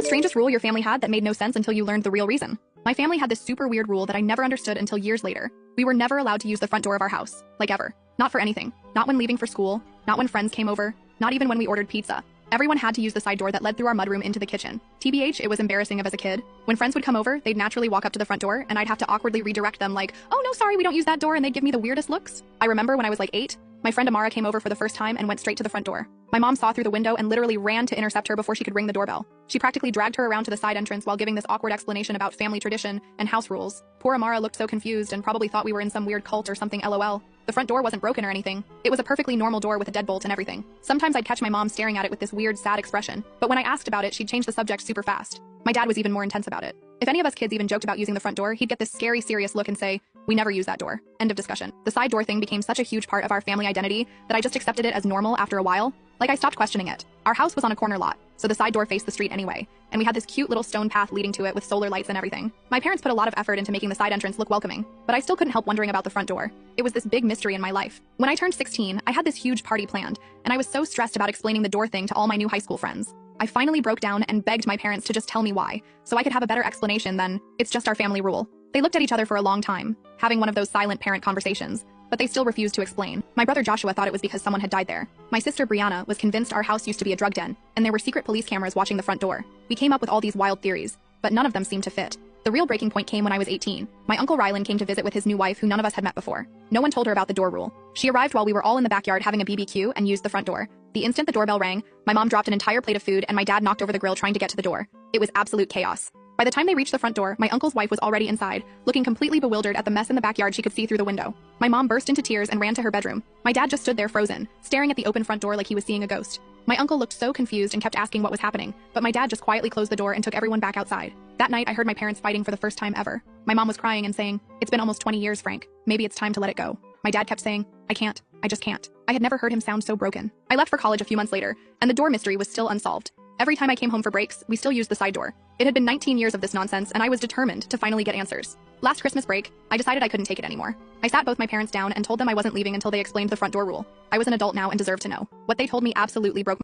the strangest rule your family had that made no sense until you learned the real reason? My family had this super weird rule that I never understood until years later. We were never allowed to use the front door of our house. Like ever. Not for anything. Not when leaving for school. Not when friends came over. Not even when we ordered pizza. Everyone had to use the side door that led through our mudroom into the kitchen. TBH, it was embarrassing as a kid. When friends would come over, they'd naturally walk up to the front door, and I'd have to awkwardly redirect them like, "Oh no, sorry, we don't use that door," and they'd give me the weirdest looks. I remember when I was like 8, my friend Amara came over for the first time and went straight to the front door. My mom saw through the window and literally ran to intercept her before she could ring the doorbell. She practically dragged her around to the side entrance while giving this awkward explanation about family tradition and house rules. Poor Amara looked so confused and probably thought we were in some weird cult or something, lol. The front door wasn't broken or anything. It was a perfectly normal door with a deadbolt and everything. Sometimes I'd catch my mom staring at it with this weird, sad expression, but when I asked about it, she'd change the subject super fast. My dad was even more intense about it. If any of us kids even joked about using the front door, he'd get this scary, serious look and say, "We never use that door." End of discussion. The side door thing became such a huge part of our family identity that I just accepted it as normal after a while. Like, I stopped questioning it. Our house was on a corner lot, so the side door faced the street anyway, and we had this cute little stone path leading to it with solar lights and everything. My parents put a lot of effort into making the side entrance look welcoming, but I still couldn't help wondering about the front door. It was this big mystery in my life. When I turned 16, I had this huge party planned, and I was so stressed about explaining the door thing to all my new high school friends. I finally broke down and begged my parents to just tell me why, so I could have a better explanation than, "It's just our family rule." They looked at each other for a long time, having one of those silent parent conversations, but they still refused to explain. My brother Joshua thought it was because someone had died there. My sister Brianna was convinced our house used to be a drug den, and there were secret police cameras watching the front door. We came up with all these wild theories, but none of them seemed to fit. The real breaking point came when I was 18. My uncle Rylan came to visit with his new wife who none of us had met before. No one told her about the door rule. She arrived while we were all in the backyard having a BBQ and used the front door. The instant the doorbell rang, my mom dropped an entire plate of food and my dad knocked over the grill trying to get to the door. It was absolute chaos. By the time they reached the front door, my uncle's wife was already inside, looking completely bewildered at the mess in the backyard she could see through the window. My mom burst into tears and ran to her bedroom. My dad just stood there frozen, staring at the open front door like he was seeing a ghost. My uncle looked so confused and kept asking what was happening, but my dad just quietly closed the door and took everyone back outside. That night, I heard my parents fighting for the first time ever. My mom was crying and saying, "It's been almost 20 years, Frank. Maybe it's time to let it go." My dad kept saying, "I can't. I just can't." I had never heard him sound so broken. I left for college a few months later, and the door mystery was still unsolved. Every time I came home for breaks, we still used the side door. It had been 19 years of this nonsense, and I was determined to finally get answers. Last Christmas break, I decided I couldn't take it anymore. I sat both my parents down and told them I wasn't leaving until they explained the front door rule. I was an adult now and deserved to know. What they told me absolutely broke